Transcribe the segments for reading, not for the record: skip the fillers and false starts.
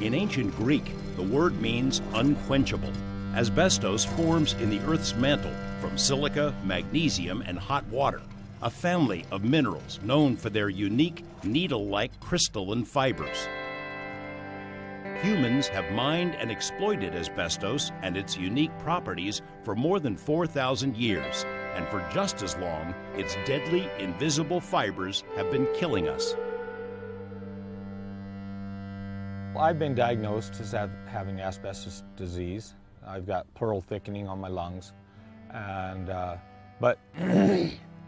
In ancient Greek, the word means unquenchable. Asbestos forms in the Earth's mantle from silica, magnesium, and hot water, a family of minerals known for their unique needle-like crystalline fibers. Humans have mined and exploited asbestos and its unique properties for more than 4,000 years, and for just as long, its deadly, invisible fibers have been killing us. I've been diagnosed as having asbestos disease. I've got pleural thickening on my lungs, and but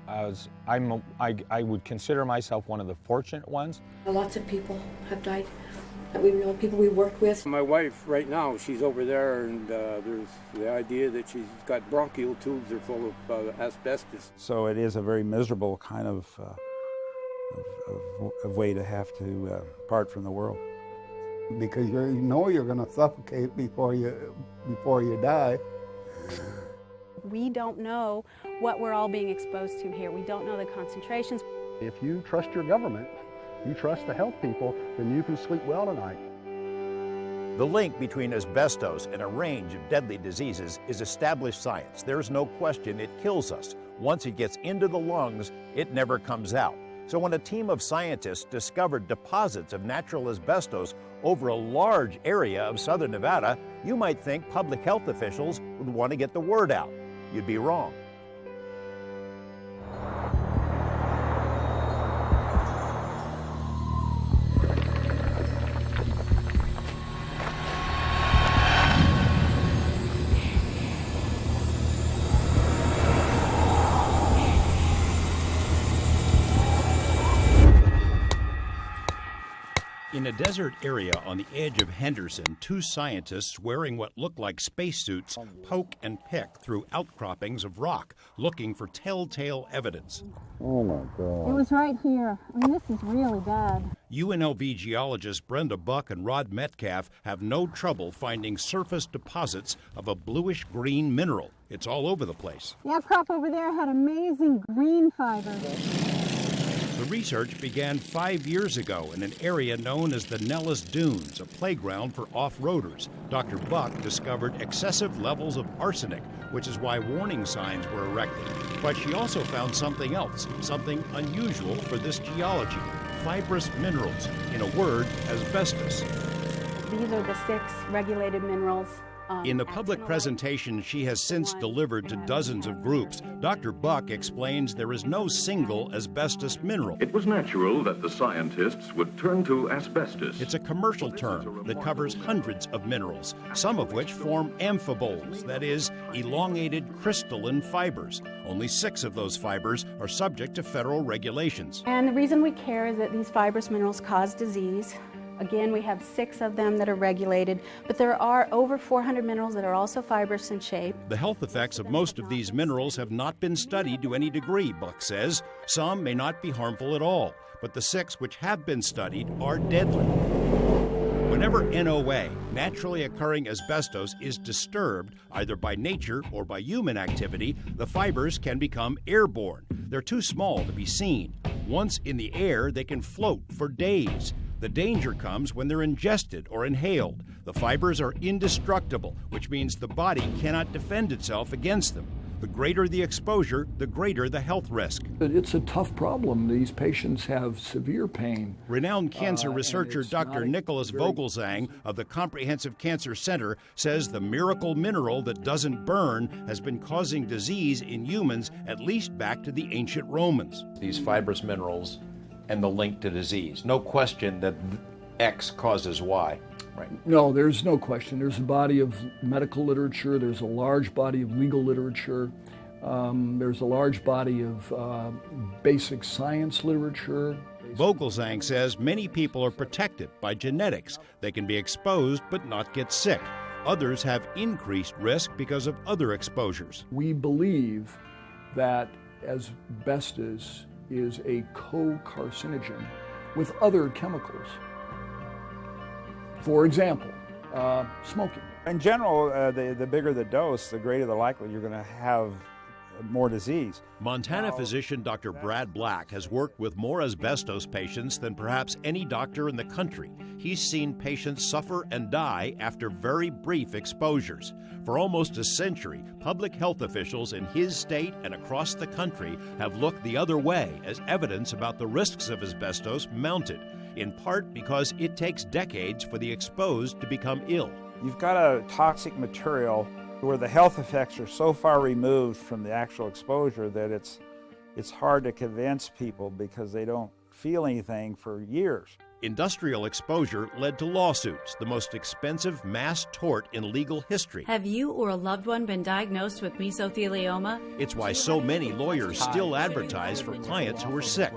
I would consider myself one of the fortunate ones. Lots of people have died that we know, people we worked with. My wife, right now, she's over there, and there's the idea that she's got bronchial tubes that are full of asbestos. So it is a very miserable kind of way to have to part from the world. Because you know you're going to suffocate before you die. We don't know what we're all being exposed to here. We don't know the concentrations. If you trust your government, you trust the health people, then you can sleep well tonight. The link between asbestos and a range of deadly diseases is established science. There's no question it kills us. Once it gets into the lungs, it never comes out. So when a team of scientists discovered deposits of natural asbestos over a large area of southern Nevada, you might think public health officials would want to get the word out. You'd be wrong. In a desert area on the edge of Henderson, two scientists wearing what look like spacesuits poke and pick through outcroppings of rock, looking for telltale evidence. Oh my God. It was right here. I mean, this is really bad. UNLV geologists Brenda Buck and Rod Metcalf have no trouble finding surface deposits of a bluish-green mineral. It's all over the place. The outcrop over there had amazing green fibers. The research began 5 years ago in an area known as the Nellis Dunes, a playground for off-roaders. Dr. Buck discovered excessive levels of arsenic, which is why warning signs were erected. But she also found something else, something unusual for this geology: fibrous minerals, in a word, asbestos. These are the 6 regulated minerals. In a public presentation she has since delivered to dozens of groups, Dr. Buck explains there is no single asbestos mineral. It was natural that the scientists would turn to asbestos. It's a commercial term that covers hundreds of minerals, some of which form amphiboles, that is, elongated crystalline fibers. Only 6 of those fibers are subject to federal regulations. And the reason we care is that these fibrous minerals cause disease. Again, we have 6 of them that are regulated, but there are over 400 minerals that are also fibrous in shape. The health effects of most of these minerals have not been studied to any degree, Buck says. Some may not be harmful at all, but the 6 which have been studied are deadly. Whenever NOA, naturally occurring asbestos, is disturbed, either by nature or by human activity, the fibers can become airborne. They're too small to be seen. Once in the air, they can float for days. The danger comes when they're ingested or inhaled. The fibers are indestructible, which means the body cannot defend itself against them. The greater the exposure, the greater the health risk. It's a tough problem. These patients have severe pain. Renowned cancer researcher Dr. Nicholas Vogelsang of the Comprehensive Cancer Center says the miracle mineral that doesn't burn has been causing disease in humans at least back to the ancient Romans. These fibrous minerals and the link to disease. No question that X causes Y. Right. No, there's no question. There's a body of medical literature. There's a large body of legal literature. There's a large body of basic science literature. Vogelsang says many people are protected by genetics. They can be exposed but not get sick. Others have increased risk because of other exposures. We believe that asbestos is a co-carcinogen with other chemicals. For example, smoking. In general, the bigger the dose, the greater the likelihood you're going to have more disease. Montana physician Dr. Brad Black has worked with more asbestos patients than perhaps any doctor in the country. He's seen patients suffer and die after very brief exposures. For almost a century, public health officials in his state and across the country have looked the other way as evidence about the risks of asbestos mounted, in part because it takes decades for the exposed to become ill. You've got a toxic material where the health effects are so far removed from the actual exposure that it's hard to convince people because they don't feel anything for years. Industrial exposure led to lawsuits, the most expensive mass tort in legal history. Have you or a loved one been diagnosed with mesothelioma? It's why so many lawyers still advertise for clients who are sick.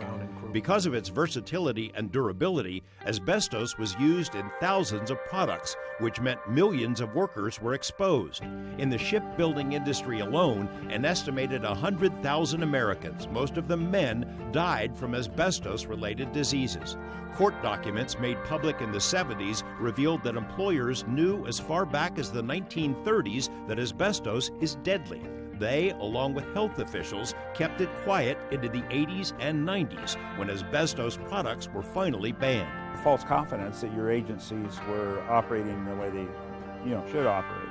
Because of its versatility and durability, asbestos was used in thousands of products, which meant millions of workers were exposed. In the shipbuilding industry alone, an estimated 100,000 Americans, most of them men, died from asbestos-related diseases. Court documents made public in the 70s revealed that employers knew as far back as the 1930s that asbestos is deadly. They, along with health officials, kept it quiet into the 80s and 90s when asbestos products were finally banned. False confidence that your agencies were operating the way they, should operate.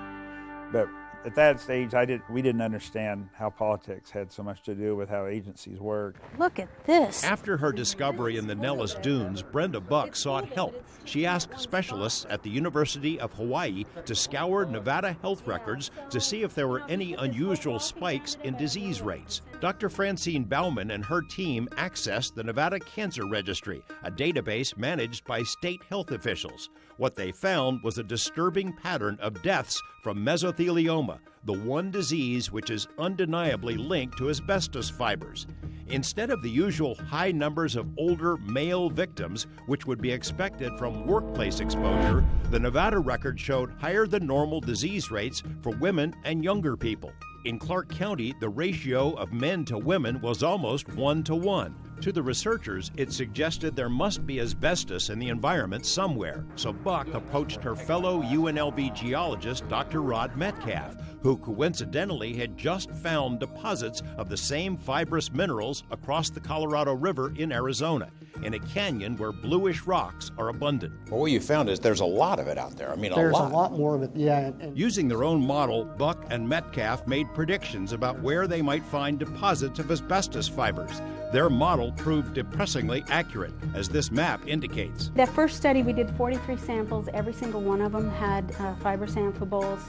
But at that stage, we didn't understand how politics had so much to do with how agencies work. Look at this. After her discovery in the Nellis Dunes, Brenda Buck sought help. She asked specialists at the University of Hawaii to scour Nevada health records to see if there were any unusual spikes in disease rates. Dr. Francine Bauman and her team accessed the Nevada Cancer Registry, a database managed by state health officials. What they found was a disturbing pattern of deaths from mesothelioma, the one disease which is undeniably linked to asbestos fibers. Instead of the usual high numbers of older male victims, which would be expected from workplace exposure, the Nevada record showed higher than normal disease rates for women and younger people. In Clark County, the ratio of men to women was almost 1-to-1. To the researchers, it suggested there must be asbestos in the environment somewhere, so Buck approached her fellow UNLV geologist, Dr. Rod Metcalf, who coincidentally had just found deposits of the same fibrous minerals across the Colorado River in Arizona, in a canyon where bluish rocks are abundant. Well, what you found is there's a lot of it out there. There's a lot more of it, yeah. Using their own model, Buck and Metcalf made predictions about where they might find deposits of asbestos fibers. Their model proved depressingly accurate, as this map indicates. That first study, we did 43 samples. Every single one of them had fibrous amphiboles.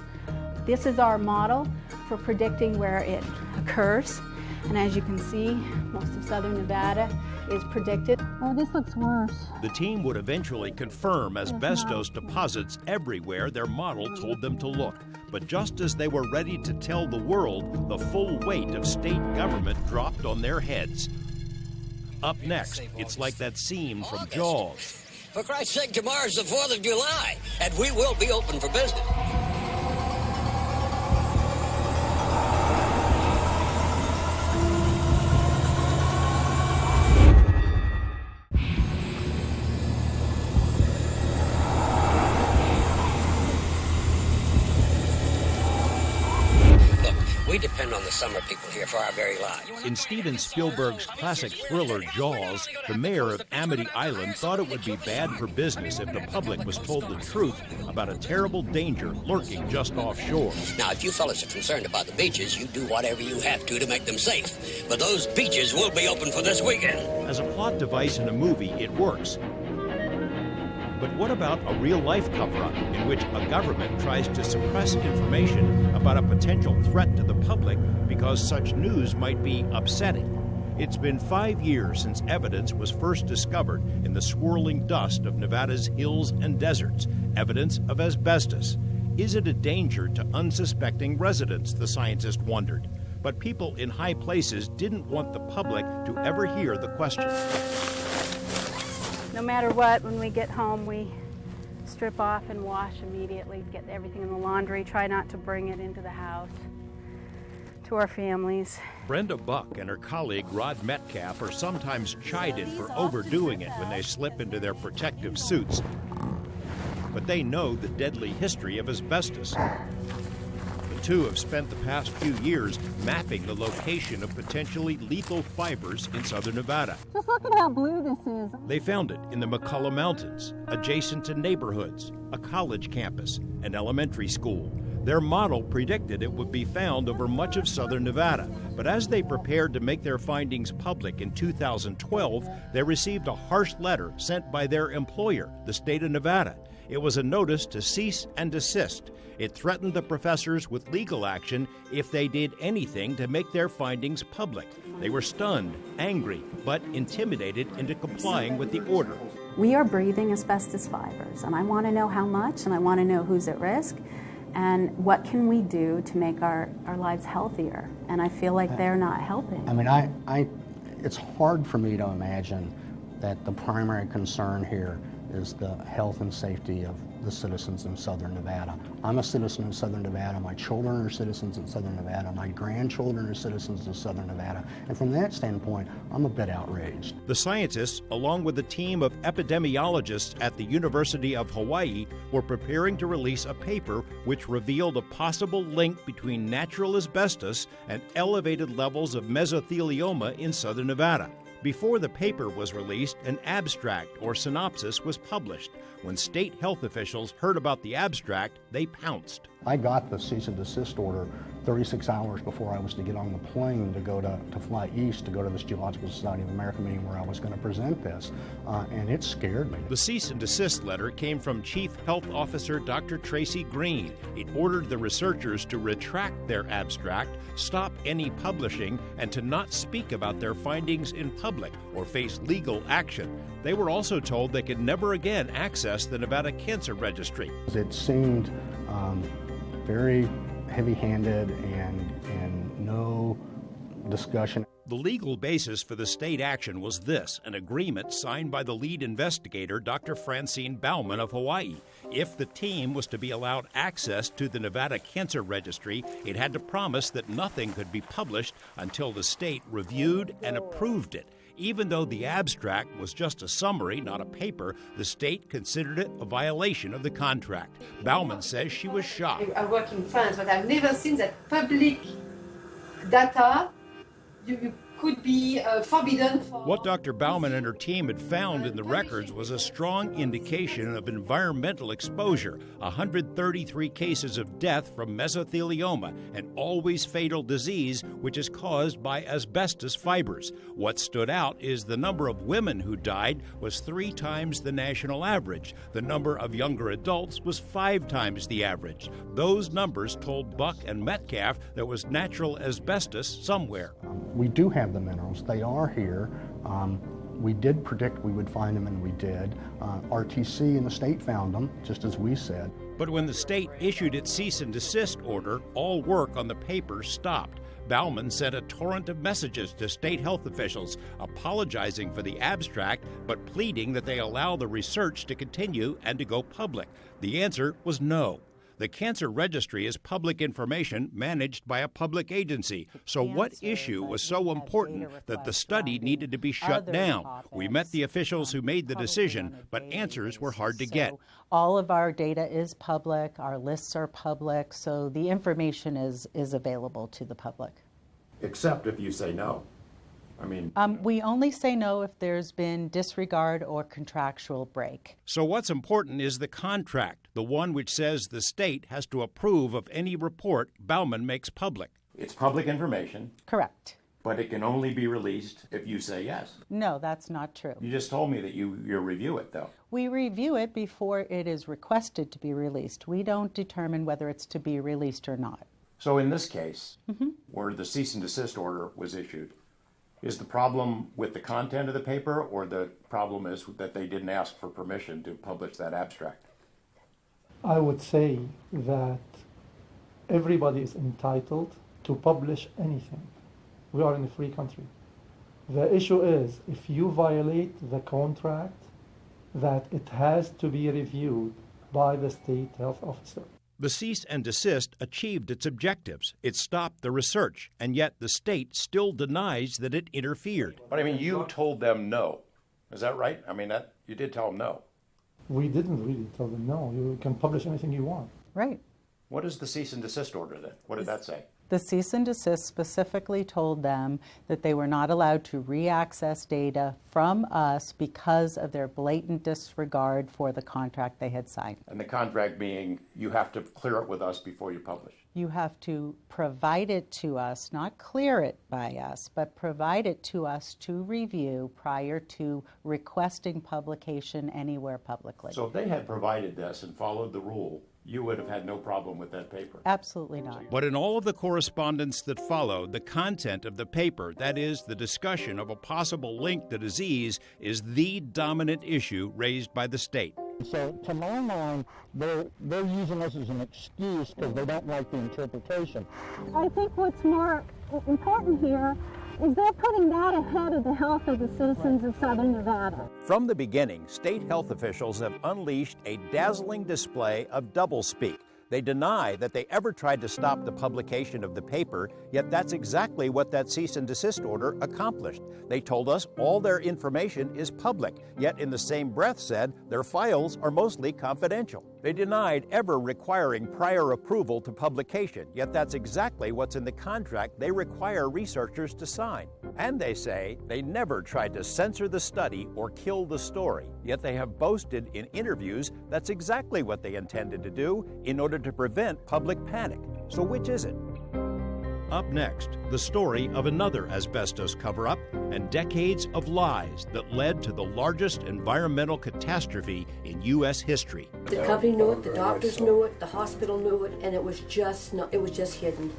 This is our model for predicting where it occurs. And as you can see, most of southern Nevada is predicted. Oh, this looks worse. The team would eventually confirm asbestos deposits everywhere their model told them to look. But just as they were ready to tell the world, the full weight of state government dropped on their heads. Up next, it's like that scene from Jaws. For Christ's sake, tomorrow's the 4th of July, and we will be open for business. We depend on the summer people here for our very lives. In Steven Spielberg's classic thriller Jaws, the mayor of Amity Island thought it would be bad for business if the public was told the truth about a terrible danger lurking just offshore. Now, if you fellas are concerned about the beaches, you do whatever you have to make them safe. But those beaches will be open for this weekend. As a plot device in a movie, it works. But what about a real-life cover-up in which a government tries to suppress information about a potential threat to the public because such news might be upsetting? It's been 5 years since evidence was first discovered in the swirling dust of Nevada's hills and deserts, evidence of asbestos. Is it a danger to unsuspecting residents, the scientist wondered. But people in high places didn't want the public to ever hear the question. No matter what, when we get home, we strip off and wash immediately, get everything in the laundry, try not to bring it into the house, to our families. Brenda Buck and her colleague Rod Metcalf are sometimes chided for overdoing it when they slip into their protective suits. But they know the deadly history of asbestos. The too, have spent the past few years mapping the location of potentially lethal fibers in southern Nevada. Just look at how blue this is. They found it in the McCullough Mountains, adjacent to neighborhoods, a college campus, an elementary school. Their model predicted it would be found over much of southern Nevada, but as they prepared to make their findings public in 2012, they received a harsh letter sent by their employer, the state of Nevada. It was a notice to cease and desist. It threatened the professors with legal action if they did anything to make their findings public. They were stunned, angry, but intimidated into complying with the order. We are breathing asbestos fibers, and I want to know how much, and I want to know who's at risk, and what can we do to make our lives healthier. And I feel like they're not helping. I mean, it's hard for me to imagine that the primary concern here is the health and safety of the citizens in southern Nevada. I'm a citizen in southern Nevada. My children are citizens in southern Nevada. My grandchildren are citizens of southern Nevada. And from that standpoint, I'm a bit outraged. The scientists, along with a team of epidemiologists at the University of Hawaii, were preparing to release a paper which revealed a possible link between natural asbestos and elevated levels of mesothelioma in southern Nevada. Before the paper was released, an abstract or synopsis was published. When state health officials heard about the abstract, they pounced. I got the cease and desist order 36 hours before I was to get on the plane to go to fly east to go to this Geological Society of America meeting where I was going to present this, and it scared me. The cease and desist letter came from Chief Health Officer Dr. Tracy Green. It ordered the researchers to retract their abstract, stop any publishing, and to not speak about their findings in public or face legal action. They were also told they could never again access the Nevada Cancer Registry. It seemed very heavy-handed and no discussion. The legal basis for the state action was this, an agreement signed by the lead investigator, Dr. Francine Baumann of Hawaii. If the team was to be allowed access to the Nevada Cancer Registry, it had to promise that nothing could be published until the state reviewed and approved it. Even though the abstract was just a summary, not a paper, the state considered it a violation of the contract. Baumann says she was shocked. I work in France, but I've never seen that public data you could be forbidden for. What Dr. Baumann and her team had found in the records was a strong indication of environmental exposure, 133 cases of death from mesothelioma, an always fatal disease which is caused by asbestos fibers. What stood out is the number of women who died was 3 times the national average. The number of younger adults was 5 times the average. Those numbers told Buck and Metcalf there was natural asbestos somewhere. We do have the minerals. They are here. We did predict we would find them, and we did. RTC and the state found them, just as we said. But when the state issued its cease and desist order, all work on the paper stopped. Baumann sent a torrent of messages to state health officials, apologizing for the abstract, but pleading that they allow the research to continue and to go public. The answer was no. The Cancer Registry is public information managed by a public agency. So what issue was so important that the study needed to be shut down? We met the officials who made the decision, but answers were hard to get. All of our data is public, our lists are public, so the information is available to the public. Except if you say no. I mean, we only say no if there's been disregard or contractual break. So what's important is the contract, the one which says the state has to approve of any report Baumann makes public. It's public information. Correct. But it can only be released if you say yes. No, that's not true. You just told me that you review it, though. We review it before it is requested to be released. We don't determine whether it's to be released or not. So in this case, where the cease and desist order was issued, is the problem with the content of the paper, or the problem is that they didn't ask for permission to publish that abstract? I would say that everybody is entitled to publish anything. We are in a free country. The issue is, if you violate the contract, that it has to be reviewed by the state health officer. The cease and desist achieved its objectives. It stopped the research, and yet the state still denies that it interfered. But I mean, you told them no. Is that right? I mean, you did tell them no. We didn't really tell them no. You can publish anything you want. Right. What is the cease and desist order then? What did that say? The cease and desist specifically told them that they were not allowed to re-access data from us because of their blatant disregard for the contract they had signed. And the contract being, you have to clear it with us before you publish. You have to provide it to us, not clear it by us, but provide it to us to review prior to requesting publication anywhere publicly. So if they had provided this and followed the rule, you would have had no problem with that paper? Absolutely not. But in all of the correspondence that followed, the content of the paper, that is, the discussion of a possible link to disease, is the dominant issue raised by the state. So to my mind, they're using us as an excuse because they don't like the interpretation. I think what's more important here is they're putting that ahead of the health of the citizens of Southern Nevada. From the beginning, state health officials have unleashed a dazzling display of doublespeak. They deny that they ever tried to stop the publication of the paper, yet that's exactly what that cease and desist order accomplished. They told us all their information is public, yet in the same breath said their files are mostly confidential. They denied ever requiring prior approval to publication, yet that's exactly what's in the contract they require researchers to sign. And they say they never tried to censor the study or kill the story, yet they have boasted in interviews that's exactly what they intended to do in order to prevent public panic. So which is it? Up next, the story of another asbestos cover-up and decades of lies that led to the largest environmental catastrophe in U.S. history. The company knew it, the doctors knew it, the hospital knew it, and it was just hidden.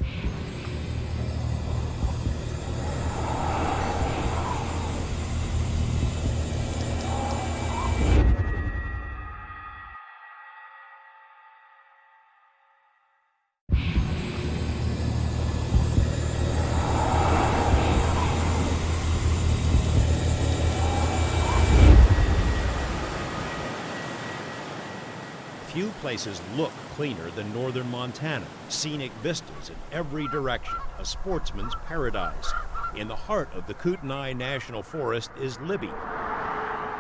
Few places look cleaner than northern Montana. Scenic vistas in every direction, a sportsman's paradise. In the heart of the Kootenai National Forest is Libby.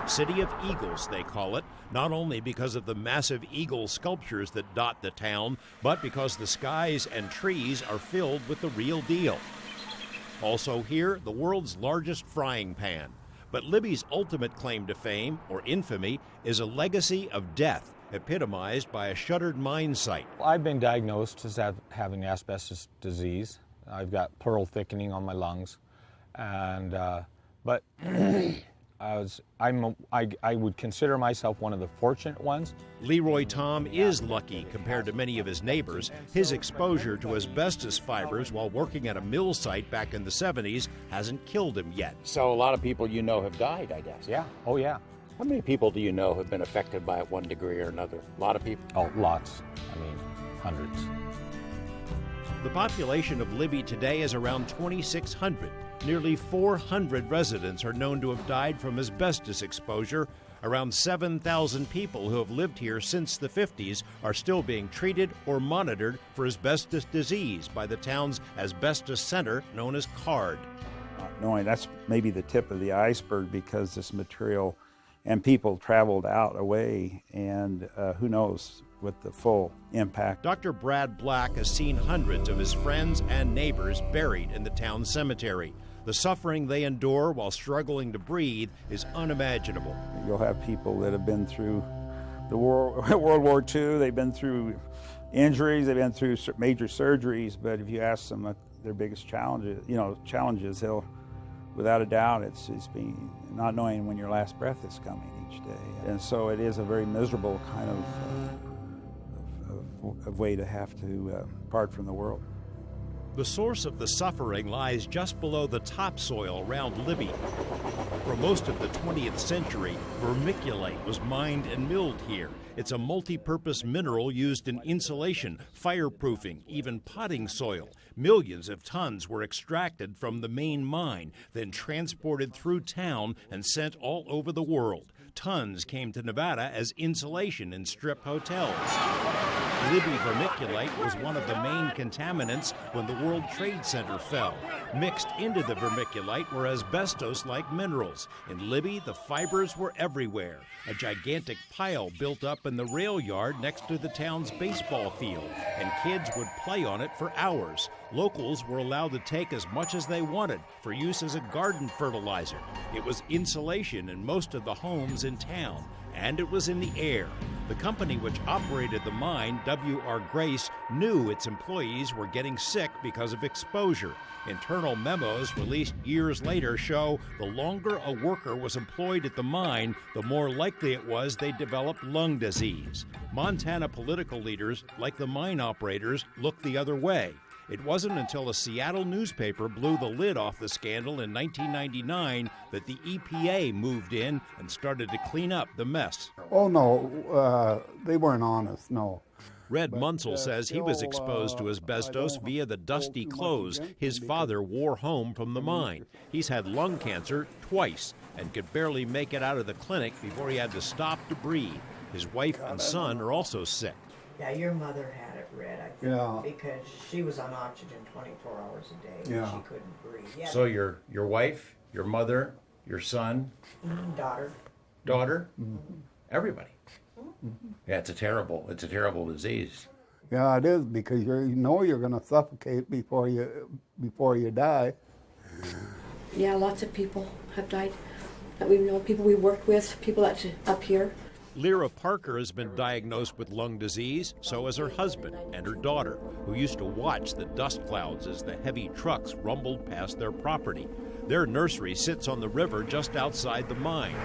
City of Eagles, they call it, not only because of the massive eagle sculptures that dot the town, but because the skies and trees are filled with the real deal. Also here, the world's largest frying pan. But Libby's ultimate claim to fame, or infamy, is a legacy of death, epitomized by a shuttered mine site. I've been diagnosed as having asbestos disease. I've got pleural thickening on my lungs, and but I would consider myself one of the fortunate ones. Leroy Tom is lucky compared to many of his neighbors. His exposure to asbestos fibers while working at a mill site back in the 70s hasn't killed him yet. So a lot of people you know have died, I guess. Yeah, oh yeah. How many people do you know have been affected by it one degree or another? A lot of people? Oh, lots. I mean, hundreds. The population of Libby today is around 2,600. Nearly 400 residents are known to have died from asbestos exposure. Around 7,000 people who have lived here since the 50s are still being treated or monitored for asbestos disease by the town's asbestos center known as CARD. Knowing that's maybe the tip of the iceberg because this material and people traveled out away, and who knows what the full impact. Dr. Brad Black has seen hundreds of his friends and neighbors buried in the town cemetery. The suffering they endure while struggling to breathe is unimaginable. You'll have people that have been through the World War II, they've been through injuries, they've been through major surgeries, but if you ask them their biggest challenges, they'll, without a doubt, it's being not knowing when your last breath is coming each day. And so it is a very miserable kind of way to have to part from the world. The source of the suffering lies just below the topsoil around Libby. For most of the 20th century, vermiculite was mined and milled here. It's a multi-purpose mineral used in insulation, fireproofing, even potting soil. Millions of tons were extracted from the main mine, then transported through town and sent all over the world. Tons came to Nevada as insulation in strip hotels. Libby vermiculite vermiculite was one of the main contaminants when the World Trade Center fell. Mixed into the vermiculite were asbestos-like minerals. In Libby, the fibers were everywhere. A gigantic pile built up in the rail yard next to the town's baseball field, and kids would play on it for hours. Locals were allowed to take as much as they wanted for use as a garden fertilizer. It was insulation in most of the homes in town, and it was in the air. The company which operated the mine, W.R. Grace, knew its employees were getting sick because of exposure. Internal memos released years later show the longer a worker was employed at the mine, the more likely it was they developed lung disease. Montana political leaders, like the mine operators, looked the other way. It wasn't until a Seattle newspaper blew the lid off the scandal in 1999 that the EPA moved in and started to clean up the mess. Oh, no, they weren't honest, no. Red Munsell says he was exposed to asbestos via the dusty clothes his father wore home from the mine. He's had lung cancer twice and could barely make it out of the clinic before he had to stop to breathe. His wife and son are also sick. Yeah, your mother had it, Red, I think, because she was on oxygen 24 hours a day and she couldn't breathe. Yeah. So your wife, your mother, your son, daughter, everybody. Yeah, it's a terrible disease. Yeah, it is, because you know you're going to suffocate before you die. Yeah, lots of people have died that we know, people we worked with, people that up here. Lyra Parker has been diagnosed with lung disease, so has her husband and her daughter, who used to watch the dust clouds as the heavy trucks rumbled past their property. Their nursery sits on the river just outside the mine.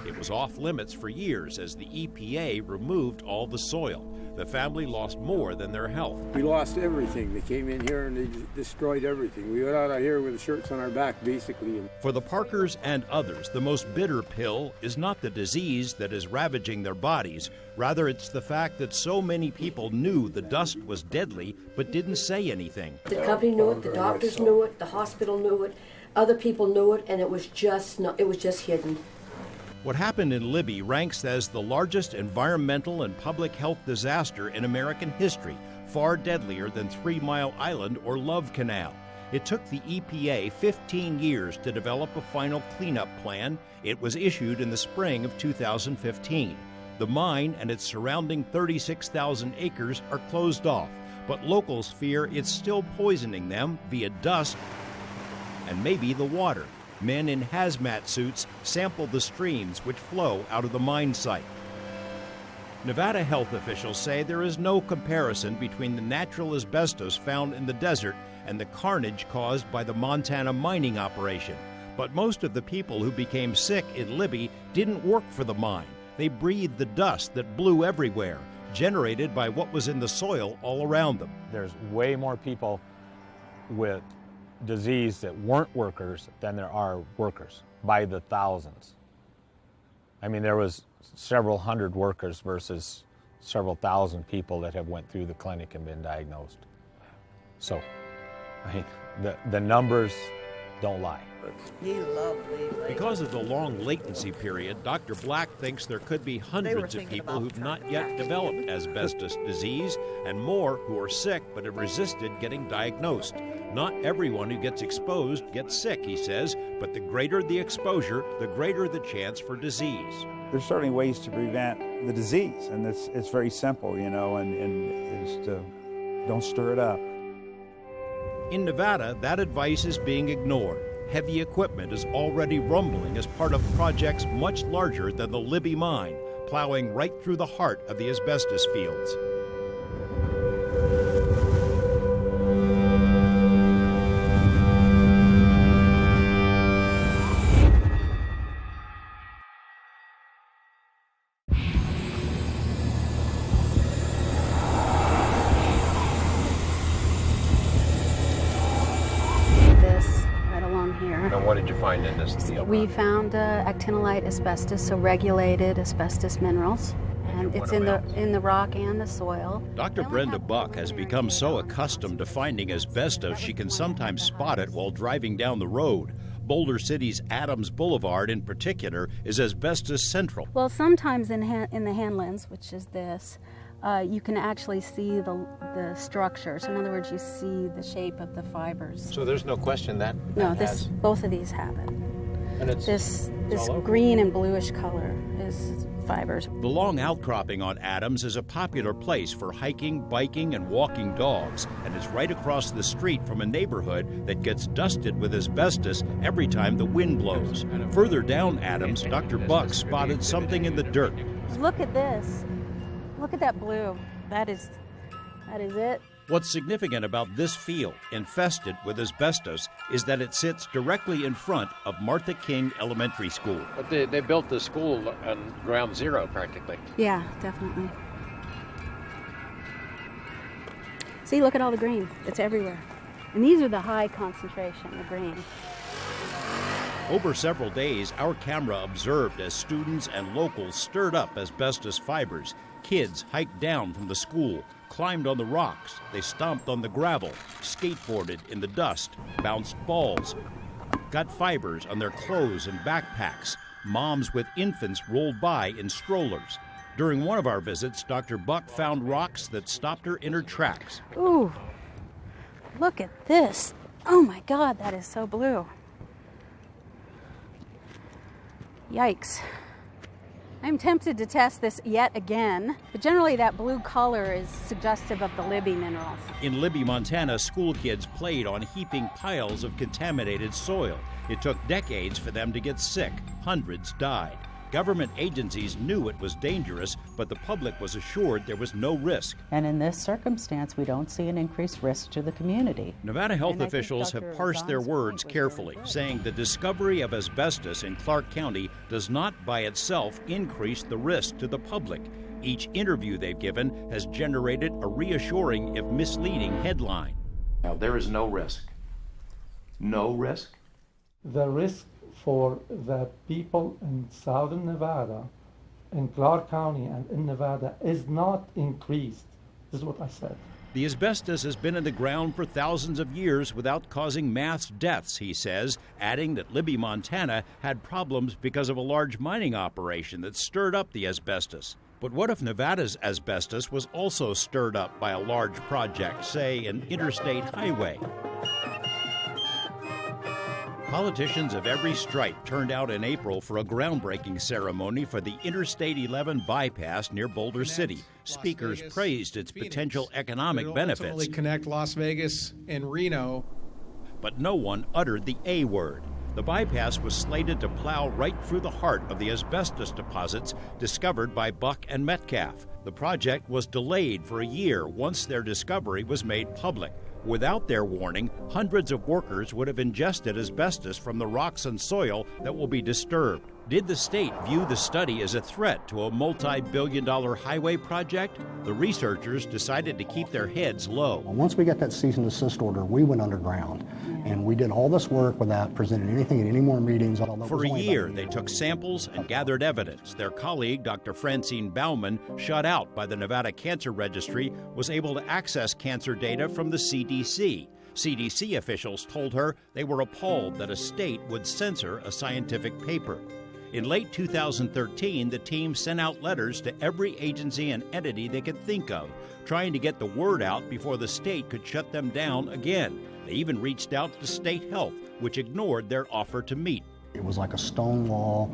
It was off limits for years as the EPA removed all the soil. The family lost more than their health. We lost everything. They came in here and they destroyed everything. We got out of here with the shirts on our back, basically. For the Parkers and others, the most bitter pill is not the disease that is ravaging their bodies. Rather, it's the fact that so many people knew the dust was deadly but didn't say anything. The company knew it, the doctors knew it, the hospital knew it, other people knew it, and it was just hidden. What happened in Libby ranks as the largest environmental and public health disaster in American history, far deadlier than 3 Mile Island or Love Canal. It took the EPA 15 years to develop a final cleanup plan. It was issued in the spring of 2015. The mine and its surrounding 36,000 acres are closed off, but locals fear it's still poisoning them via dust and maybe the water. Men in hazmat suits sample the streams which flow out of the mine site. Nevada health officials say there is no comparison between the natural asbestos found in the desert and the carnage caused by the Montana mining operation. But most of the people who became sick in Libby didn't work for the mine. They breathed the dust that blew everywhere, generated by what was in the soil all around them. There's way more people with disease that weren't workers than there are workers, by the thousands. I mean, there was several hundred workers versus several thousand people that have went through the clinic and been diagnosed. So, I mean, the numbers don't lie. Because of the long latency period, Dr. Black thinks there could be hundreds of people who've not yet developed asbestos disease and more who are sick but have resisted getting diagnosed. Not everyone who gets exposed gets sick, he says, but the greater the exposure, the greater the chance for disease. There's certainly ways to prevent the disease, and it's very simple, you know, and is to don't stir it up. In Nevada, that advice is being ignored. Heavy equipment is already rumbling as part of projects much larger than the Libby mine, plowing right through the heart of the asbestos fields. What did you find in this deal? We found actinolite asbestos, so regulated asbestos minerals, and it's in the rock and the soil. Dr. Brenda Buck has become so accustomed to finding asbestos she can sometimes spot it while driving down the road. Boulder City's Adams Boulevard in particular is asbestos central. Well, sometimes in the Hanlands, which is this, you can actually see the structure. So in other words, you see the shape of the fibers. So there's no question that No, has... both of these have it. And this green and bluish color is fibers. The long outcropping on Adams is a popular place for hiking, biking, and walking dogs, and it's right across the street from a neighborhood that gets dusted with asbestos every time the wind blows. Further down Adams, Dr. Buck spotted something in the dirt. Look at this. Look at that blue. That is it. What's significant about this field, infested with asbestos, is that it sits directly in front of Martha King Elementary School. But they built the school on ground zero, practically. Yeah, definitely. See, look at all the green. It's everywhere. And these are the high concentration, the green. Over several days, our camera observed as students and locals stirred up asbestos fibers. Kids hiked down from the school, climbed on the rocks, they stomped on the gravel, skateboarded in the dust, bounced balls, got fibers on their clothes and backpacks. Moms with infants rolled by in strollers. During one of our visits, Dr. Buck found rocks that stopped her in her tracks. Ooh, look at this. Oh my God, that is so blue. Yikes. I'm tempted to test this yet again, but generally that blue color is suggestive of the Libby minerals. In Libby, Montana, school kids played on heaping piles of contaminated soil. It took decades for them to get sick. Hundreds died. Government agencies knew it was dangerous, but the public was assured there was no risk. And in this circumstance, we don't see an increased risk to the community. Nevada health officials have parsed their words carefully, saying the discovery of asbestos in Clark County does not by itself increase the risk to the public. Each interview they've given has generated a reassuring, if misleading, headline. Now, there is no risk. No risk? The risk for the people in southern Nevada, in Clark County and in Nevada, is not increased. This is what I said. The asbestos has been in the ground for thousands of years without causing mass deaths, he says, adding that Libby, Montana had problems because of a large mining operation that stirred up the asbestos. But what if Nevada's asbestos was also stirred up by a large project, say an interstate highway? Politicians of every stripe turned out in April for a groundbreaking ceremony for the Interstate 11 bypass near Boulder City. Speakers praised its potential economic benefits. Ultimately connect Las Vegas and Reno. But no one uttered the A word. The bypass was slated to plow right through the heart of the asbestos deposits discovered by Buck and Metcalf. The project was delayed for a year once their discovery was made public. Without their warning, hundreds of workers would have ingested asbestos from the rocks and soil that will be disturbed. Did the state view the study as a threat to a multi-billion-dollar highway project? The researchers decided to keep their heads low. Once we got that cease and desist order, we went underground, and we did all this work without presenting anything at any more meetings. For a year, they took samples and gathered evidence. Their colleague, Dr. Francine Baumann, shut out by the Nevada Cancer Registry, was able to access cancer data from the CDC. CDC officials told her they were appalled that a state would censor a scientific paper. In late 2013, the team sent out letters to every agency and entity they could think of, trying to get the word out before the state could shut them down again. They even reached out to state health, which ignored their offer to meet. It was like a stone wall.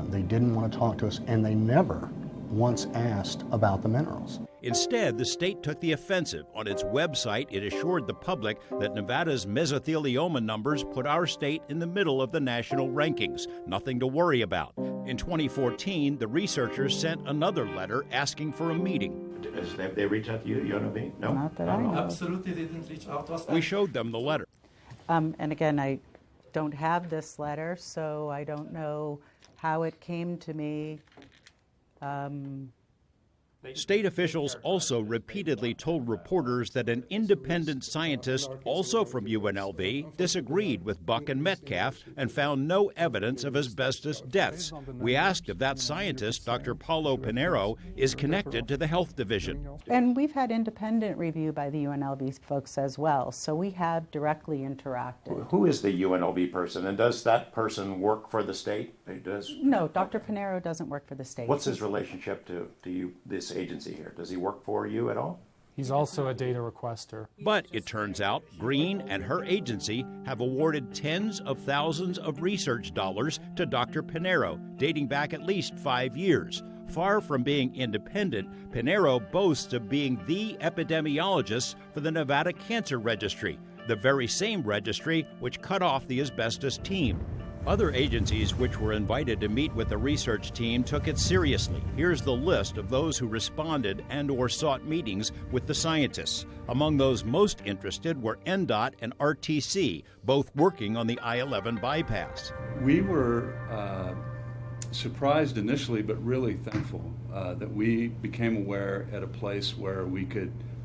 They didn't want to talk to us, and they never once asked about the minerals. Instead, the state took the offensive. On its website, it assured the public that Nevada's mesothelioma numbers put our state in the middle of the national rankings. Nothing to worry about. In 2014, the researchers sent another letter asking for a meeting. Have they reached out to you, UNLV? No? Not that I know. Absolutely, they didn't reach out to us. We showed them the letter. And again, I don't have this letter, so I don't know how it came to me. State officials also repeatedly told reporters that an independent scientist, also from UNLV, disagreed with Buck and Metcalf and found no evidence of asbestos deaths. We asked if that scientist, Dr. Paulo Pinheiro, is connected to the health division. And we've had independent review by the UNLV folks as well, so we have directly interacted. Who is the UNLV person, and does that person work for the state? No, Dr. Pinheiro doesn't work for the state. What's his relationship to you, this agency here? Does he work for you at all? He's also a data requester. But it turns out Green and her agency have awarded tens of thousands of research dollars to Dr. Pinheiro, dating back at least 5 years. Far from being independent, Pinheiro boasts of being the epidemiologist for the Nevada Cancer Registry, the very same registry which cut off the asbestos team. Other agencies which were invited to meet with the research team took it seriously. Here's the list of those who responded and/or sought meetings with the scientists. Among those most interested were NDOT and RTC, both working on the I-11 bypass. We were surprised initially, but really thankful that we became aware at a place where we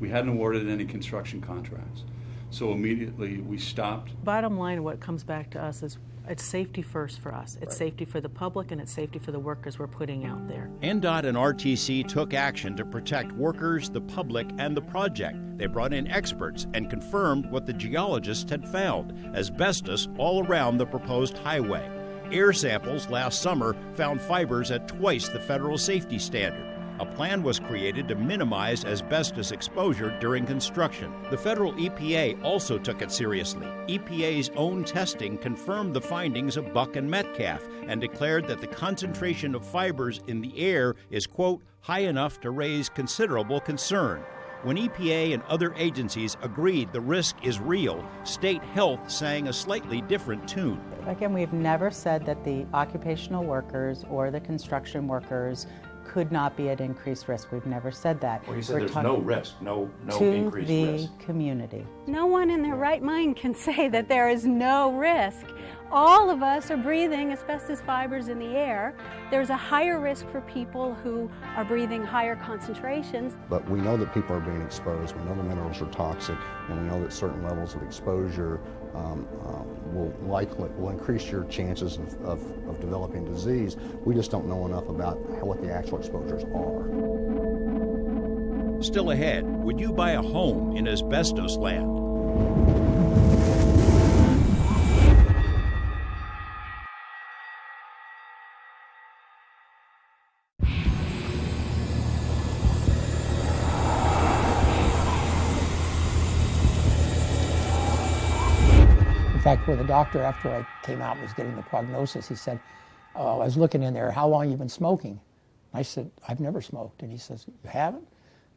hadn't awarded any construction contracts. So immediately we stopped. Bottom line, what comes back to us is it's safety first for us. It's safety for the public and it's safety for the workers we're putting out there. NDOT and RTC took action to protect workers, the public, and the project. They brought in experts and confirmed what the geologists had found: asbestos all around the proposed highway. Air samples last summer found fibers at twice the federal safety standard. A plan was created to minimize asbestos exposure during construction. The federal EPA also took it seriously. EPA's own testing confirmed the findings of Buck and Metcalf and declared that the concentration of fibers in the air is, quote, high enough to raise considerable concern. When EPA and other agencies agreed the risk is real, state health sang a slightly different tune. Again, we've never said that the occupational workers or the construction workers could not be at increased risk. We've never said that. Well, you said there's no risk, no increased risk. To the community. No one in their right mind can say that there is no risk. All of us are breathing asbestos fibers in the air. There's a higher risk for people who are breathing higher concentrations. But we know that people are being exposed. We know the minerals are toxic, and we know that certain levels of exposure will increase your chances of developing disease. We just don't know enough about what the actual exposures are. Still ahead, would you buy a home in asbestos land? In fact, where the doctor, after I came out and was getting the prognosis, he said, I was looking in there, how long have you been smoking? I said, I've never smoked. And he says, you haven't?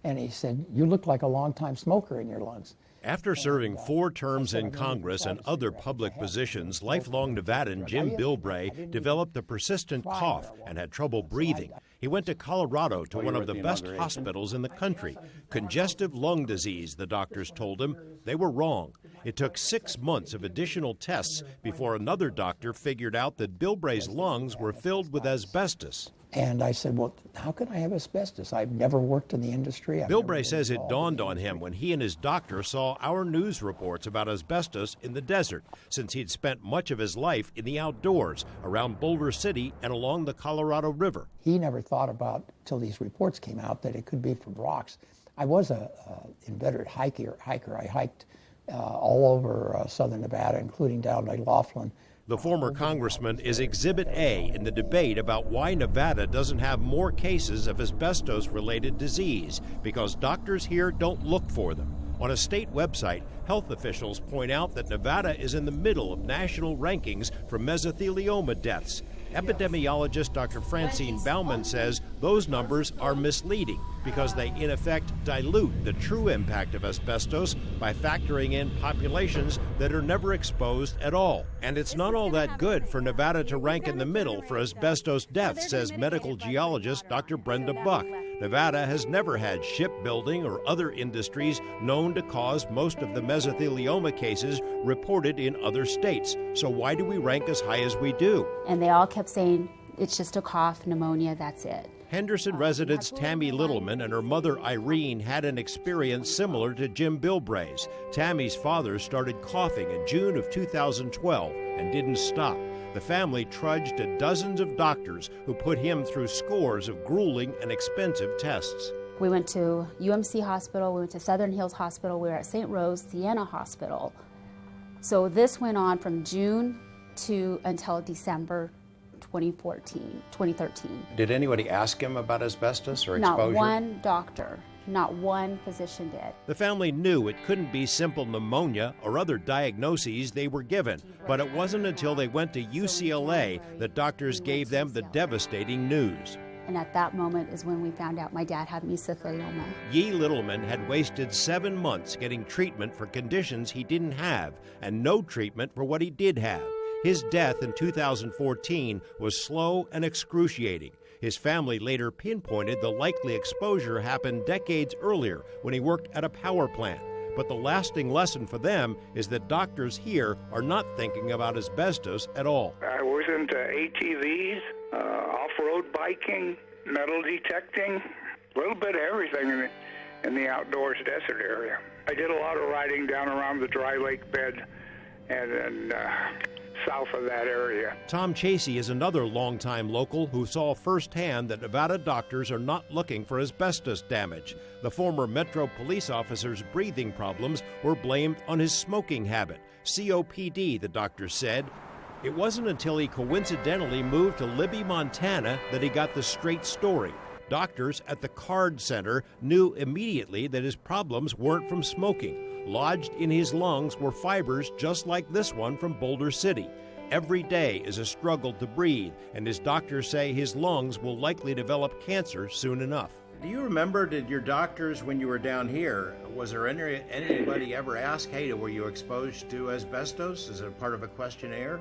And he said, you look like a long-time smoker in your lungs. After serving 4 terms in Congress and other public positions, lifelong Nevadan Jim Bilbray developed a persistent cough and had trouble breathing. He went to Colorado to one of the best hospitals in the country. Congestive lung disease, the doctors told him. They were wrong. It took 6 months of additional tests before another doctor figured out that Bilbray's lungs were filled with asbestos. And I said, well, how can I have asbestos? I've never worked in the industry. Bilbray says it dawned on him when he and his doctor saw our news reports about asbestos in the desert, since he'd spent much of his life in the outdoors, around Boulder City and along the Colorado River. He never thought about, till these reports came out, that it could be from rocks. I was an inveterate hiker. I hiked all over southern Nevada, including down to Laughlin. The former congressman is Exhibit A in the debate about why Nevada doesn't have more cases of asbestos-related disease, because doctors here don't look for them. On a state website, health officials point out that Nevada is in the middle of national rankings for mesothelioma deaths. Epidemiologist Dr. Francine Baumann says those numbers are misleading because they, in effect, dilute the true impact of asbestos by factoring in populations that are never exposed at all. And it's not all that good for Nevada to rank in the middle for asbestos deaths, says medical geologist Dr. Brenda Buck. Nevada has never had shipbuilding or other industries known to cause most of the mesothelioma cases reported in other states. So why do we rank as high as we do? And they all kept saying, it's just a cough, pneumonia, that's it. Henderson residents Tammy Littleman and her mother Irene had an experience similar to Jim Bilbray's. Tammy's father started coughing in June of 2012 and didn't stop. The family trudged to dozens of doctors who put him through scores of grueling and expensive tests. We went to UMC Hospital, we went to Southern Hills Hospital, we were at St. Rose Sienna Hospital. So this went on from June until December 2013. Did anybody ask him about asbestos or Not exposure? one doctor, not one physician did. The family knew it couldn't be simple pneumonia or other diagnoses they were given, but it wasn't until they went to UCLA that doctors gave them the devastating news. And at that moment is when we found out my dad had mesothelioma. Yee Littleman had wasted 7 months getting treatment for conditions he didn't have and no treatment for what he did have. His death in 2014 was slow and excruciating. His family later pinpointed the likely exposure happened decades earlier when he worked at a power plant. But the lasting lesson for them is that doctors here are not thinking about asbestos at all. I was into ATVs, off-road biking, metal detecting, a little bit of everything in the outdoors desert area. I did a lot of riding down around the dry lake bed and south of that area. Tom Chasey is another longtime local who saw firsthand that Nevada doctors are not looking for asbestos damage. The former Metro police officer's breathing problems were blamed on his smoking habit. COPD, the doctor said. It wasn't until he coincidentally moved to Libby, Montana, that he got the straight story. Doctors at the Card Center knew immediately that his problems weren't from smoking. Lodged in his lungs were fibers just like this one from Boulder City. Every day is a struggle to breathe, and his doctors say his lungs will likely develop cancer soon enough. Do you remember, did your doctors, when you were down here, was there anybody ever ask, hey, were you exposed to asbestos? Is it part of a questionnaire?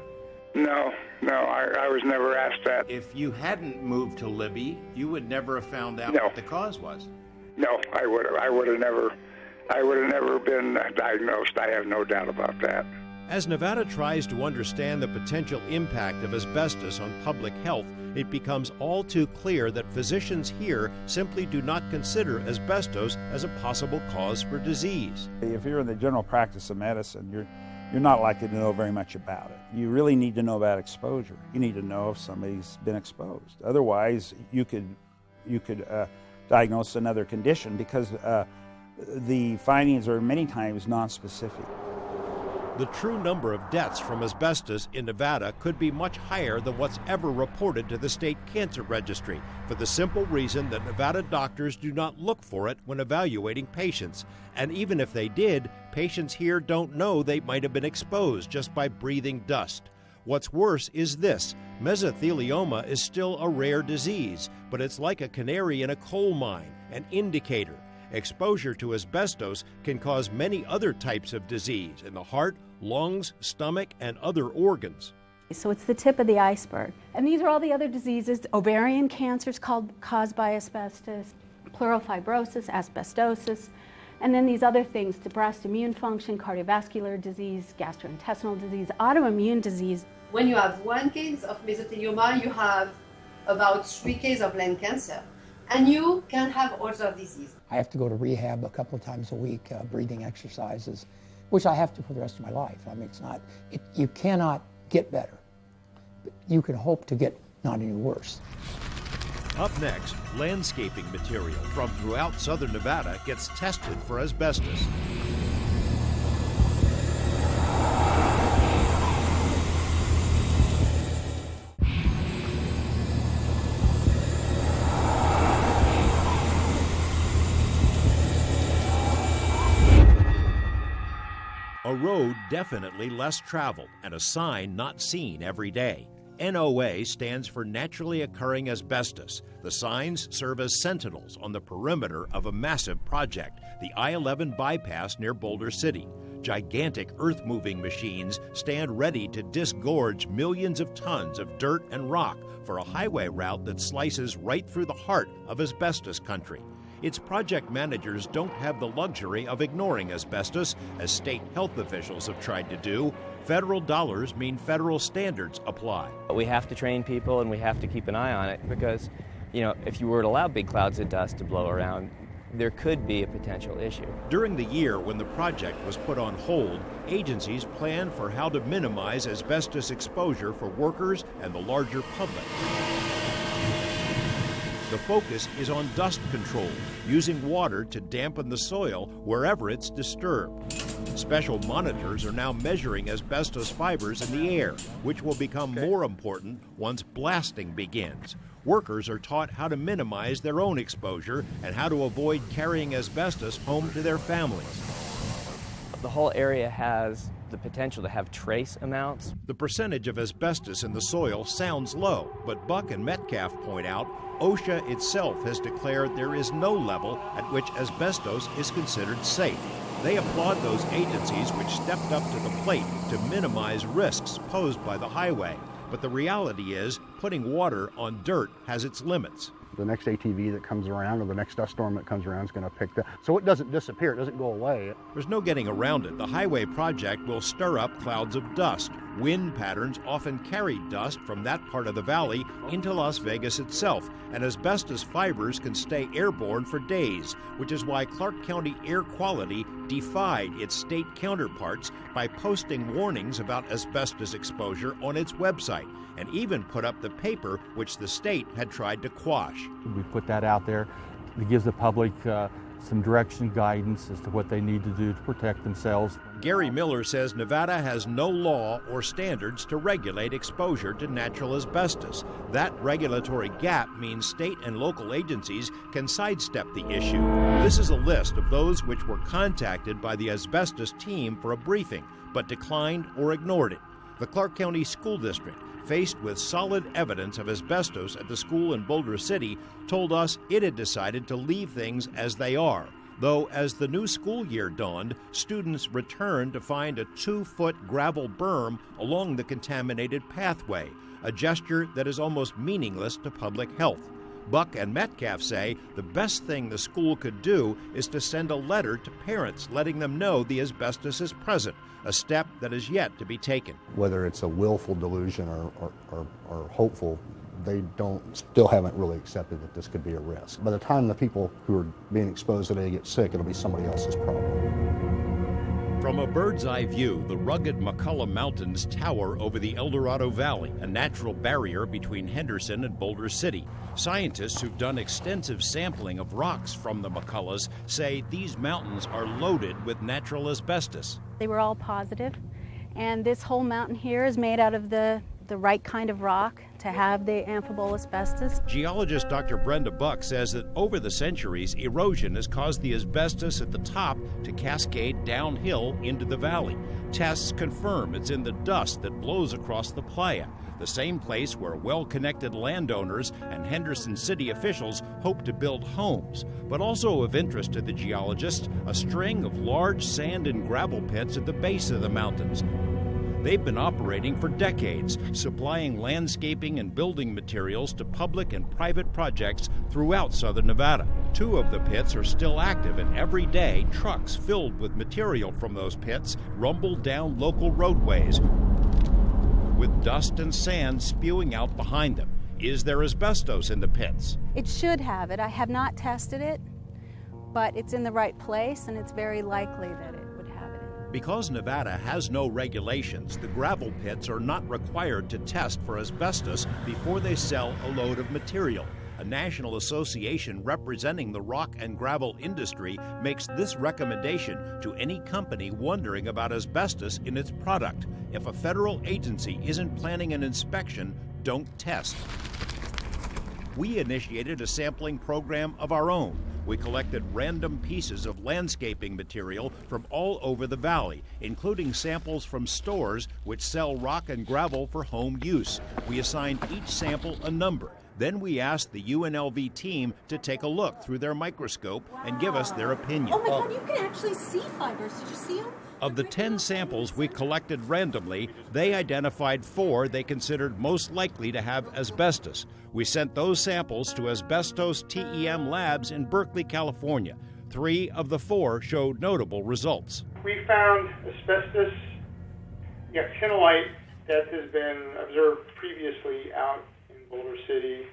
No, I was never asked that. If you hadn't moved to Libby, you would never have found out what the cause was. No, I would have never been diagnosed. I have no doubt about that. As Nevada tries to understand the potential impact of asbestos on public health, it becomes all too clear that physicians here simply do not consider asbestos as a possible cause for disease. If you're in the general practice of medicine, you're not likely to know very much about it. You really need to know about exposure. You need to know if somebody's been exposed. Otherwise, you could diagnose another condition because the findings are many times nonspecific. The true number of deaths from asbestos in Nevada could be much higher than what's ever reported to the state cancer registry, for the simple reason that Nevada doctors do not look for it when evaluating patients. And even if they did, patients here don't know they might have been exposed just by breathing dust. What's worse is this: mesothelioma is still a rare disease, but it's like a canary in a coal mine, an indicator. Exposure to asbestos can cause many other types of disease in the heart, lungs, stomach, and other organs. So it's the tip of the iceberg. And these are all the other diseases: ovarian cancers caused by asbestos, pleural fibrosis, asbestosis, and then these other things: depressed immune function, cardiovascular disease, gastrointestinal disease, autoimmune disease. When you have 1 case of mesothelioma, you have about 3 cases of lung cancer. And you can have other disease. I have to go to rehab a couple of times a week, breathing exercises, which I have to for the rest of my life. I mean, you cannot get better. But you can hope to get not any worse. Up next, landscaping material from throughout southern Nevada gets tested for asbestos. A road definitely less traveled and a sign not seen every day. NOA stands for Naturally Occurring Asbestos. The signs serve as sentinels on the perimeter of a massive project, the I-11 bypass near Boulder City. Gigantic earth-moving machines stand ready to disgorge millions of tons of dirt and rock for a highway route that slices right through the heart of asbestos country. Its project managers don't have the luxury of ignoring asbestos, as state health officials have tried to do. Federal dollars mean federal standards apply. We have to train people and we have to keep an eye on it because, if you were to allow big clouds of dust to blow around, there could be a potential issue. During the year when the project was put on hold, agencies planned for how to minimize asbestos exposure for workers and the larger public. The focus is on dust control, using water to dampen the soil wherever it's disturbed. Special monitors are now measuring asbestos fibers in the air, which will become more important once blasting begins. Workers are taught how to minimize their own exposure and how to avoid carrying asbestos home to their families. The whole area has the potential to have trace amounts. The percentage of asbestos in the soil sounds low, but Buck and Metcalf point out OSHA itself has declared there is no level at which asbestos is considered safe. They applaud those agencies which stepped up to the plate to minimize risks posed by the highway. But the reality is, putting water on dirt has its limits. The next ATV that comes around or the next dust storm that comes around is going to pick that. So it doesn't disappear, it doesn't go away. There's no getting around it. The highway project will stir up clouds of dust. Wind patterns often carry dust from that part of the valley into Las Vegas itself, and asbestos fibers can stay airborne for days, which is why Clark County Air Quality defied its state counterparts by posting warnings about asbestos exposure on its website, and even put up the paper which the state had tried to quash. We put that out there. It gives the public some direction, guidance as to what they need to do to protect themselves. Gary Miller says Nevada has no law or standards to regulate exposure to natural asbestos. That regulatory gap means state and local agencies can sidestep the issue. This is a list of those which were contacted by the asbestos team for a briefing, but declined or ignored it. The Clark County School District, faced with solid evidence of asbestos at the school in Boulder City, told us it had decided to leave things as they are. Though as the new school year dawned, students returned to find a 2-foot gravel berm along the contaminated pathway, a gesture that is almost meaningless to public health. Buck and Metcalf say the best thing the school could do is to send a letter to parents letting them know the asbestos is present, a step that is yet to be taken. Whether it's a willful delusion or hopeful, they still haven't really accepted that this could be a risk. By the time the people who are being exposed today get sick, it'll be somebody else's problem. From a bird's eye view, the rugged McCullough Mountains tower over the El Dorado Valley, a natural barrier between Henderson and Boulder City. Scientists who've done extensive sampling of rocks from the McCulloughs say these mountains are loaded with natural asbestos. They were all positive, and this whole mountain here is made out of the right kind of rock to have the amphibole asbestos. Geologist Dr. Brenda Buck says that over the centuries, erosion has caused the asbestos at the top to cascade downhill into the valley. Tests confirm it's in the dust that blows across the playa, the same place where well-connected landowners and Henderson city officials hope to build homes. But also of interest to the geologists, a string of large sand and gravel pits at the base of the mountains. They've been operating for decades, supplying landscaping and building materials to public and private projects throughout southern Nevada. 2 of the pits are still active, and every day trucks filled with material from those pits rumble down local roadways with dust and sand spewing out behind them. Is there asbestos in the pits? It should have it. I have not tested it, but it's in the right place, and it's very likely that it would have it. Because Nevada has no regulations, the gravel pits are not required to test for asbestos before they sell a load of material. A national association representing the rock and gravel industry makes this recommendation to any company wondering about asbestos in its product. If a federal agency isn't planning an inspection, don't test. We initiated a sampling program of our own. We collected random pieces of landscaping material from all over the valley, including samples from stores which sell rock and gravel for home use. We assigned each sample a number. Then we asked the UNLV team to take a look through their microscope and give us their opinion. Oh my God, you can actually see fibers. Did you see them? Of the 10 samples we collected randomly, they identified 4 they considered most likely to have asbestos. We sent those samples to Asbestos TEM labs in Berkeley, California. 3 of the 4 showed notable results. We found asbestos actinolite that has been observed previously out in Boulder City,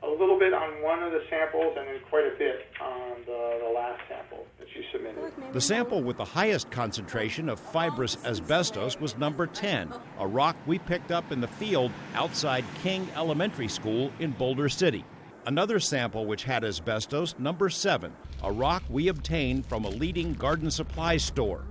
a little bit on one of the samples and then quite a bit on the last sample that you submitted. The sample with the highest concentration of fibrous asbestos was number 10, a rock we picked up in the field outside King Elementary School in Boulder City. Another sample which had asbestos, number 7, a rock we obtained from a leading garden supply store.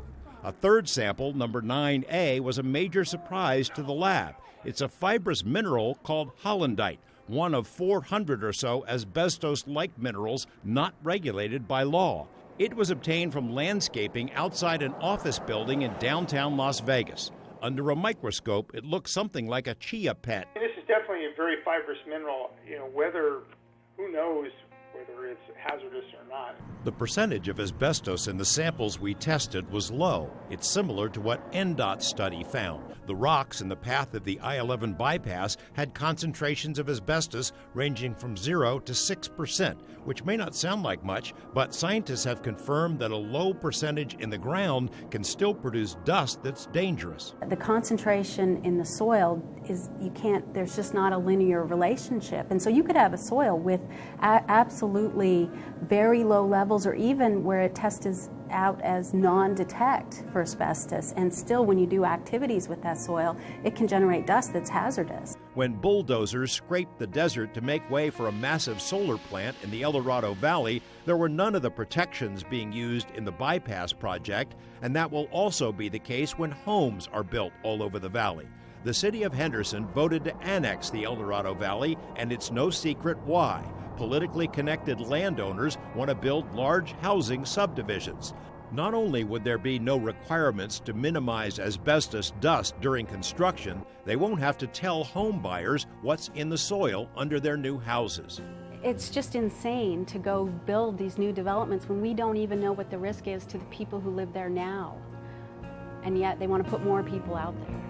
A third sample, number 9A, was a major surprise to the lab. It's a fibrous mineral called hollandite, one of 400 or so asbestos-like minerals not regulated by law. It was obtained from landscaping outside an office building in downtown Las Vegas. Under a microscope, it looks something like a chia pet. This is definitely a very fibrous mineral. Who knows whether it's hazardous or not. The percentage of asbestos in the samples we tested was low. It's similar to what NDOT's study found. The rocks in the path of the I-11 bypass had concentrations of asbestos ranging from 0 to 6%, which may not sound like much, but scientists have confirmed that a low percentage in the ground can still produce dust that's dangerous. The concentration in the soil is, there's just not a linear relationship. And so you could have a soil with absolutely very low levels, or even where it tests out as non-detect for asbestos, and still when you do activities with that soil, it can generate dust that's hazardous. When bulldozers scraped the desert to make way for a massive solar plant in the El Dorado Valley, there were none of the protections being used in the bypass project, and that will also be the case when homes are built all over the valley. The city of Henderson voted to annex the El Dorado Valley, and it's no secret why. Politically connected landowners want to build large housing subdivisions. Not only would there be no requirements to minimize asbestos dust during construction, they won't have to tell home buyers what's in the soil under their new houses. It's just insane to go build these new developments when we don't even know what the risk is to the people who live there now. And yet they want to put more people out there.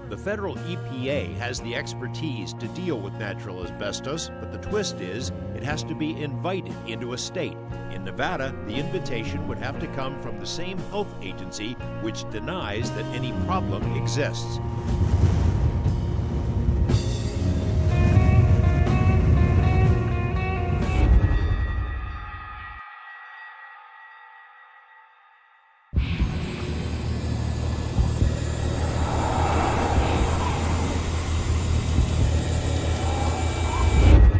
The federal EPA has the expertise to deal with natural asbestos, but the twist is it has to be invited into a state. In Nevada, the invitation would have to come from the same health agency which denies that any problem exists.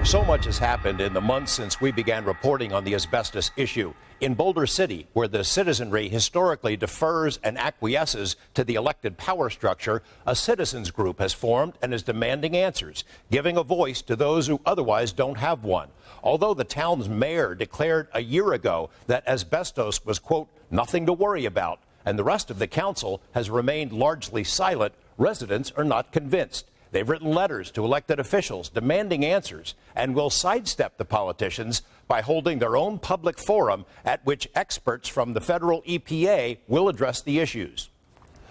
So much has happened in the months since we began reporting on the asbestos issue. In Boulder City, where the citizenry historically defers and acquiesces to the elected power structure, a citizens group has formed and is demanding answers, giving a voice to those who otherwise don't have one. Although the town's mayor declared a year ago that asbestos was, quote, nothing to worry about, and the rest of the council has remained largely silent, residents are not convinced. They've written letters to elected officials demanding answers and will sidestep the politicians by holding their own public forum at which experts from the federal EPA will address the issues.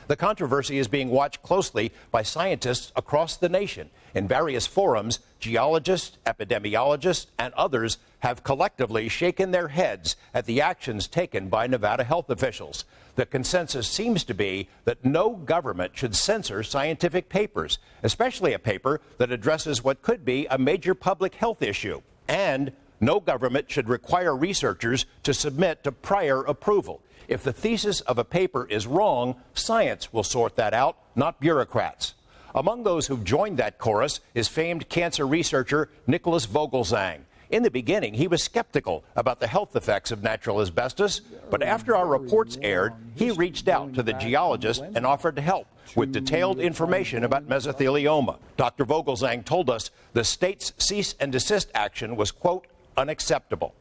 The controversy is being watched closely by scientists across the nation. In various forums, geologists, epidemiologists, and others have collectively shaken their heads at the actions taken by Nevada health officials. The consensus seems to be that no government should censor scientific papers, especially a paper that addresses what could be a major public health issue. And no government should require researchers to submit to prior approval. If the thesis of a paper is wrong, science will sort that out, not bureaucrats. Among those who've joined that chorus is famed cancer researcher Nicholas Vogelsang. In the beginning, he was skeptical about the health effects of natural asbestos, but after our reports aired, he reached out to the geologist and offered to help with detailed information about mesothelioma. Dr. Vogelsang told us the state's cease and desist action was, quote, unacceptable.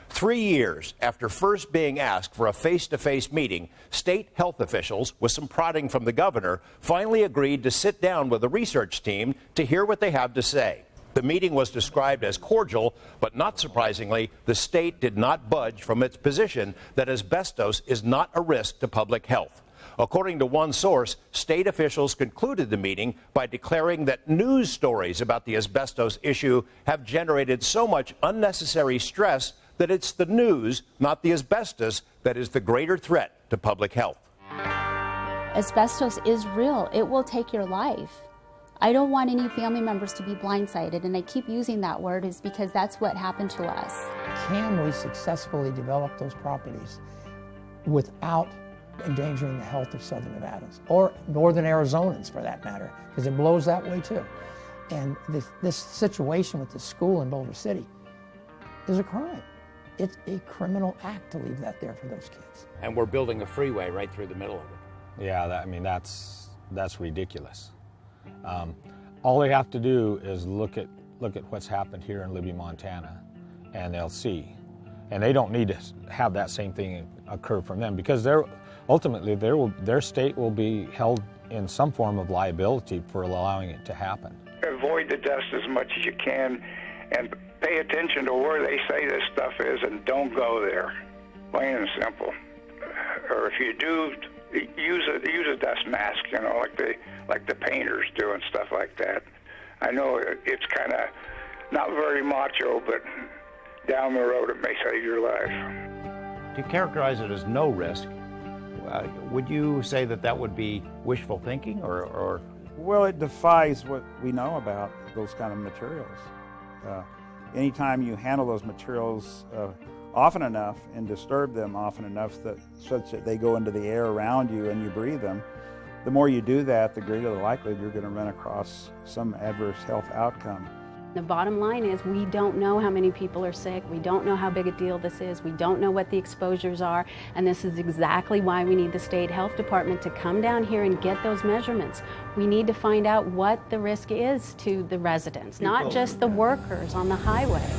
3 years after first being asked for a face-to-face meeting, state health officials, with some prodding from the governor, finally agreed to sit down with a research team to hear what they have to say. The meeting was described as cordial, but not surprisingly, the state did not budge from its position that asbestos is not a risk to public health. According to one source, state officials concluded the meeting by declaring that news stories about the asbestos issue have generated so much unnecessary stress that it's the news, not the asbestos, that is the greater threat to public health. Asbestos is real. It will take your life. I don't want any family members to be blindsided, and I keep using that word is because that's what happened to us. Can we successfully develop those properties without endangering the health of Southern Nevadans, or Northern Arizonans for that matter, because it blows that way too? And this situation with the school in Boulder City is a crime. It's a criminal act to leave that there for those kids. And we're building a freeway right through the middle of it. Yeah, that's ridiculous. All they have to do is look at what's happened here in Libby, Montana, and they'll see. And they don't need to have that same thing occur from them, because ultimately their state will be held in some form of liability for allowing it to happen. Avoid the dust as much as you can and pay attention to where they say this stuff is and don't go there. Plain and simple. Or if you do, use a dust mask, like the painters do and stuff like that. I know it's kind of not very macho, but down the road it may save your life. To characterize it as no risk, would you say that would be wishful thinking, or? Well, it defies what we know about those kind of materials. Anytime you handle those materials often enough and disturb them often enough such that they go into the air around you and you breathe them, the more you do that, the greater the likelihood you're going to run across some adverse health outcome. The bottom line is we don't know how many people are sick. We don't know how big a deal this is. We don't know what the exposures are. And this is exactly why we need the state health department to come down here and get those measurements. We need to find out what the risk is to the residents, not just the workers on the highway.